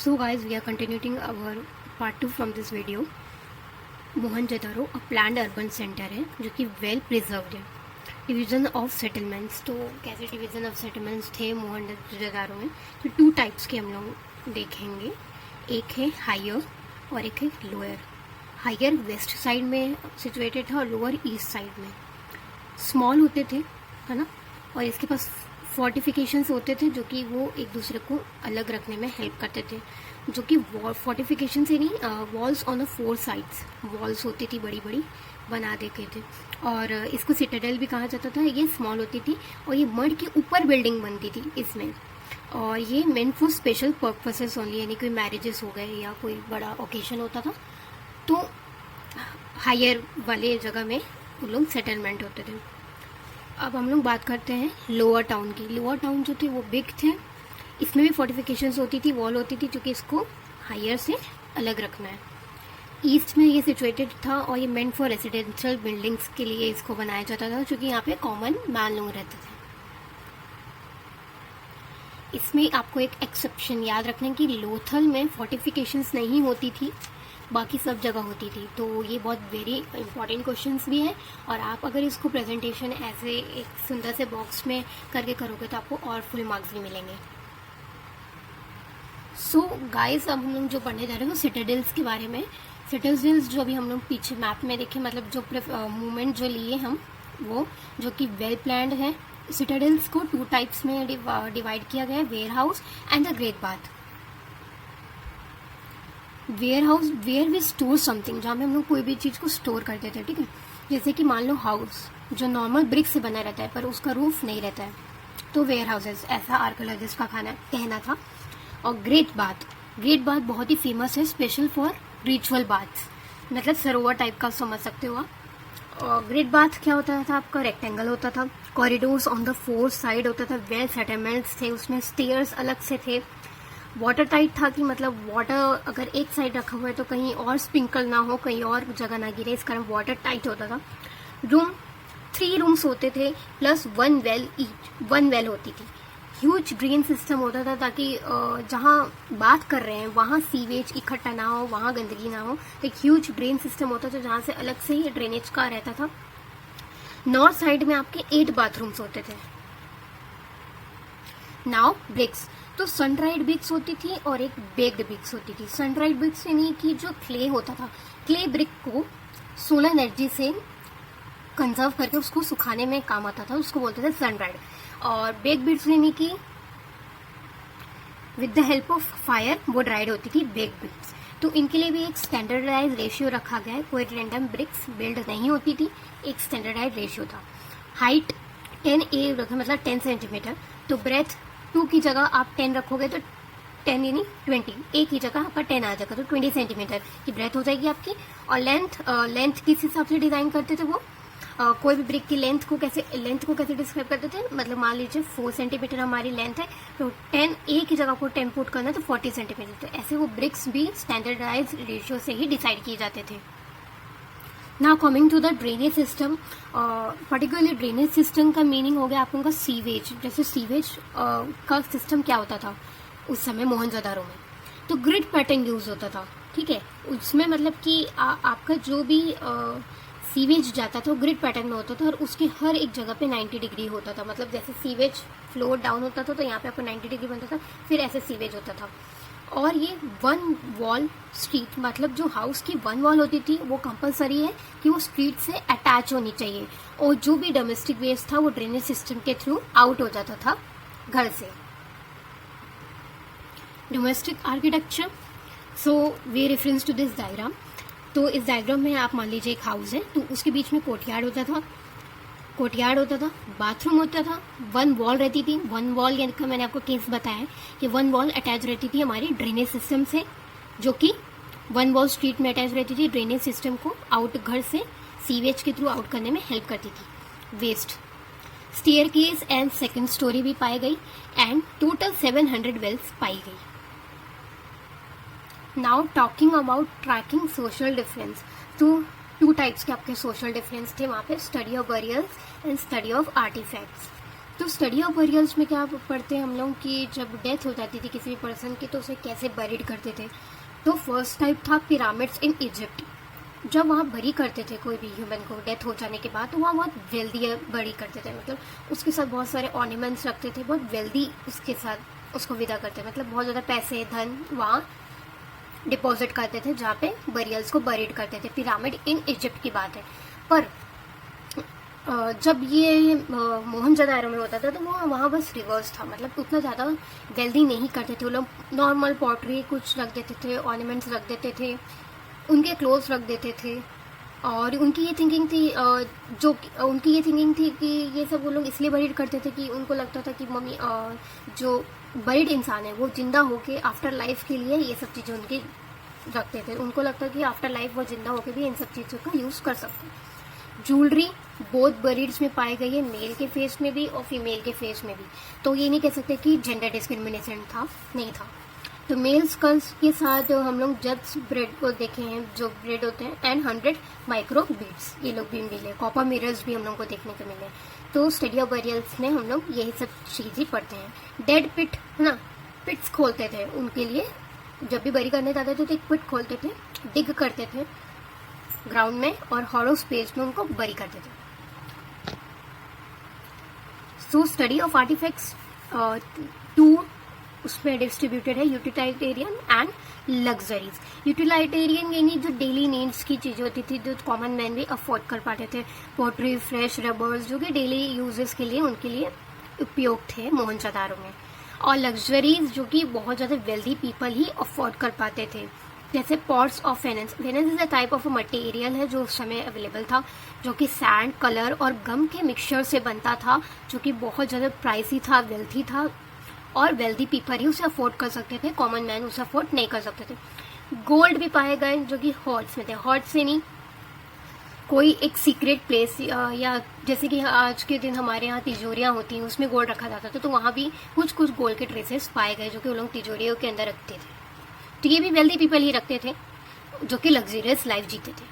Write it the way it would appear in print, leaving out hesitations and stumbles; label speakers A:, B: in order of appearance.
A: So guys, we are continuing our part 2 from this video. Mohenjodaro a planned urban centre है जो कि well preserved है. Division of settlements, तो कैसे division of settlements थे मोहनजोदड़ो में, तो 2 टाइप्स के हम लोग देखेंगे. एक है हायर और एक है लोअर. हायर वेस्ट साइड में सिचुएटेड था और लोअर ईस्ट साइड में. स्मॉल होते थे, है ना, और इसके पास फोर्टिफिकेशंस होते थे जो कि वो एक दूसरे को अलग रखने में हेल्प करते थे. जो कि फोर्टिफिकेशन से नहीं, walls on the 4 sides walls होती थी, बड़ी बड़ी बना देते थे. और इसको सिटाडेल भी कहा जाता था. ये स्मॉल होती थी और ये मड के ऊपर बिल्डिंग बनती थी इसमें. और ये main for special purposes only, यानी कोई मैरिजेस हो गए या कोई बड़ा ओकेजन होता था तो हायर वाले जगह में वो लोग सेटलमेंट होते थे. अब हम लोग बात करते हैं लोअर टाउन की. लोअर टाउन जो थे वो बिग थे. इसमें भी फोर्टिफिकेशंस होती थी, वॉल होती थी, क्योंकि इसको हायर से अलग रखना है. ईस्ट में ये सिचुएटेड था और ये मेंट फॉर रेजिडेंशियल बिल्डिंग्स के लिए इसको बनाया जाता था, क्योंकि यहाँ पे कॉमन मैन लोग रहते थे. इसमें आपको एक एक्सेप्शन याद रखना कि लोथल में फोर्टिफिकेशंस नहीं होती थी, बाकी सब जगह होती थी. तो ये बहुत वेरी इंपॉर्टेंट क्वेश्चंस भी है. और आप अगर इसको प्रेजेंटेशन ऐसे एक सुंदर से बॉक्स में करके करोगे तो आपको और फुल मार्क्स भी मिलेंगे. सो गाइस, अब हम लोग जो पढ़ने जा रहे हैं वो सिटाडेल्स के बारे में. सिटाडेल्स जो अभी हम लोग पीछे मैप में देखे, मतलब जो मूवमेंट जो लिए हम, वो जो कि वेल प्लान्ड है. सिटाडेल्स को 2 टाइप्स में डिवाइड किया गया है, warehouse and the great bath. Warehouse, where we store something, जहाँ पे हम लोग कोई भी चीज़ को स्टोर करते थे, ठीक है. जैसे कि मान लो हाउस जो नॉर्मल ब्रिक से बना रहता है पर उसका रूफ नहीं रहता है, तो वेयर हाउसेस, ऐसा आर्कियोलॉजिस्ट का कहना था. और ग्रेट बाथ, ग्रेट बाथ बहुत ही फेमस है, स्पेशल फॉर रिचुअल बाथ्स, मतलब सरोवर टाइप का समझ सकते हो आप. और ग्रेट बाथ क्या होता था आपका, रेक्टेंगल होता था, कॉरिडोर्स ऑन द 4 साइड होता था, वेल सेटलमेंट्स थे, उसमें स्टेयर्स अलग से थे. वाटर टाइट था कि मतलब वाटर अगर एक साइड रखा हुआ है तो कहीं और स्प्रिंकल ना हो, कहीं और जगह ना गिरे, इस कारण वाटर टाइट होता था. रूम 3 रूम्स होते थे प्लस 1 वेल ईच, 1 वेल होती थी. ह्यूज ड्रेन सिस्टम होता था ताकि जहाँ बात कर रहे हैं वहाँ सीवेज इकट्ठा ना हो, वहाँ गंदगी ना हो. एक ह्यूज ड्रेन सिस्टम होता था जहाँ से अलग से ही ड्रेनेज का रहता था. नॉर्थ साइड में आपके 8 बाथरूम्स होते थे. नाउ ब्रिक्स, तो सन ड्राइड ब्रिक्स होती थी और एक बेक्ड ब्रिक्स होती थी. सन ड्राइड ब्रिक्स यानी कि जो क्ले होता था, क्ले ब्रिक को सोलर एनर्जी से कंजर्व करके उसको सुखाने में काम आता था, उसको बोलते थे सन ड्राइड. और बेक्ड ब्रिक्स यानी कि with the help of fire वो ड्राइड होती थी बेक्ड ब्रिक्स. तो इनके लिए भी एक स्टैंडर्डाइज रेशियो रखा गया है. कोई रैंडम ब्रिक्स बिल्ड नहीं होती थी, एक स्टैंडर्डाइज रेशियो था. हाइट 10A रखा, मतलब 10 सेंटीमीटर. तो ब्रेथ 2 की जगह आप 10 रखोगे तो 10 यानी 20, एक ही जगह आपका 10 आ जाएगा, तो 20 सेंटीमीटर की ब्रेथ हो जाएगी आपकी. और लेंथ किस हिसाब से डिजाइन करते थे वो, कोई भी ब्रिक की लेंथ को कैसे डिस्क्राइब करते थे. मतलब मान लीजिए 4 सेंटीमीटर हमारी लेंथ है, तो 10A की जगह को 10 पुट करना है तो 40 सेंटीमीटर. तो ऐसे वो ब्रिक्स भी स्टैंडर्डाइज रेशियो से ही डिसाइड किए जाते थे. Now coming to the drainage system. Particularly drainage system का मीनिंग हो गया आपका सीवेज. जैसे सीवेज का सिस्टम क्या होता था उस समय मोहनजोदड़ो में, तो ग्रिड पैटर्न यूज होता था, ठीक है. उसमें मतलब कि आपका जो भी सीवेज जाता था वो ग्रिड पैटर्न में होता था और उसके हर एक जगह पे 90 डिग्री होता था. मतलब जैसे सीवेज फ्लो डाउन होता था तो यहाँ पे आपको 90 डिग्री बनता था, फिर ऐसे सीवेज होता था. और ये 1 वॉल स्ट्रीट, मतलब जो हाउस की 1 वॉल होती थी वो कंपलसरी है कि वो स्ट्रीट से अटैच होनी चाहिए. और जो भी डोमेस्टिक वेस्ट था वो ड्रेनेज सिस्टम के थ्रू आउट हो जाता था घर से. Domestic architecture, so we reference to this diagram. तो इस डायग्राम में आप मान लीजिए एक हाउस है, तो उसके बीच में कोर्टयार्ड होता था, बाथरूम होता था, 1 वॉल रहती थी. 1 वॉल यानी कि मैंने आपको केस बताया है कि 1 वॉल अटैच रहती थी हमारी ड्रेनेज सिस्टम से, जो कि 1 वॉल स्ट्रीट में अटैच रहती थी. ड्रेनेज सिस्टम को आउट घर से सीवेज के थ्रू आउट करने में हेल्प करती थी. Waste, staircase and second storey भी पाई गई एंड टोटल 700 वेल्स पाई गई. Now talking about tracking social difference, तो 2 टाइप्स के आपके सोशल डिफरेंस थे वहाँ पे, study of burials and study of artifacts. तो स्टडी ऑफ बरियल्स में क्या पढ़ते हैं हम लोग कि जब डेथ हो जाती थी किसी भी पर्सन की तो उसे कैसे बरीड करते थे। तो फर्स्ट टाइप था पिरामिड्स इन इजिप्ट। जब वहाँ बरी करते थे कोई भी ह्यूमन को डेथ हो जाने के बाद, तो वहाँ बहुत वेल्दी बरी करते थे, मतलब उसके साथ बहुत सारे ऑर्नामेंट्स रखते थे, बहुत वेल्दी उसके साथ उसको विदा करते, मतलब बहुत ज़्यादा पैसे धन वहाँ डिपॉजिट करते थे जहाँ पे बरियल्स को बरीड करते थे। पिरामिड इन इजिप्ट की बात है। पर जब ये मोहनजोदारो में होता था तो वो वहाँ बस रिवर्स था, मतलब उतना ज़्यादा वेल्दी नहीं करते थे वो लोग। नॉर्मल पॉटरी कुछ रख देते थे, ऑर्नामेंट्स रख देते थे, उनके क्लोथ्स रख देते थे। और उनकी ये थिंकिंग थी उनकी ये थिंकिंग थी कि ये सब वो लोग इसलिए बरीड करते थे कि उनको लगता था कि मम्मी जो बरीड इंसान है वो जिंदा होके आफ्टर लाइफ के लिए ये सब चीज़ें उनकी रखते थे। उनको लगता कि आफ्टर लाइफ वो जिंदा होके भी इन सब चीज़ों का यूज़ कर सकते हैं। ज्वेलरी बोथ बरीड्स में पाई गई है, मेल के फेस में भी और फीमेल के फेस में भी। तो ये नहीं कह सकते कि जेंडर डिस्क्रिमिनेशन था, नहीं था। तो मेल स्कल्स के साथ हम लोग जब्स ब्रेड को देखे हैं, जो ब्रेड होते हैं, एंड 100 माइक्रो बीड्स ये लोग भी मिले। कॉपर मिरर्स भी हम लोग को देखने को मिले। तो स्टडी ऑफ बरियल्स में हम लोग यही सब चीज़ ही पढ़ते हैं। डेड पिट है ना, पिट्स खोलते थे उनके लिए। जब भी बरी करने जाते थे तो एक पिट खोलते थे, डिग करते थे ग्राउंड में और हॉलो स्पेस में उनको बरी करते थे। सो स्टडी ऑफ आर्टिफैक्ट्स 2 उसमें डिस्ट्रीब्यूटेड है, यूटिलाइटेरियन एंड लग्जरीज। यूटिलाइटेरियन यानी जो डेली नीड्स की चीज़ें होती थी जो कॉमन मैन भी अफोर्ड कर पाते थे, पोट्री, फ्रेश रबर्स, जो कि डेली यूजेस के लिए उनके लिए उपयोग थे मोहनजोदारो में। और लग्जरीज जो कि बहुत ज़्यादा वेल्दी पीपल ही अफोर्ड कर पाते थे, जैसे pots of Venice. Venice is a type of material है जो उस समय अवेलेबल था, जो कि सैंड, कलर और गम के मिक्सचर से बनता था, जो कि बहुत ज़्यादा प्राइसी था, वेल्थी था और वेल्दी पीपल ही उसे अफोर्ड कर सकते थे, कॉमन मैन उसे अफोर्ड नहीं कर सकते थे। गोल्ड भी पाए गए जो कि हॉर्ट्स में थे। हॉर्ट से नहीं, कोई एक सीक्रेट प्लेस या जैसे कि आज के दिन हमारे यहाँ तिजोरियाँ होती हैं उसमें गोल्ड रखा जाता था, तो वहाँ भी कुछ कुछ गोल्ड के ट्रेसेस पाए गए जो कि वो लोग तिजोरियों के अंदर रखते थे। तो ये भी वेल्दी पीपल ही रखते थे जो कि लग्जरियस लाइफ जीते थे।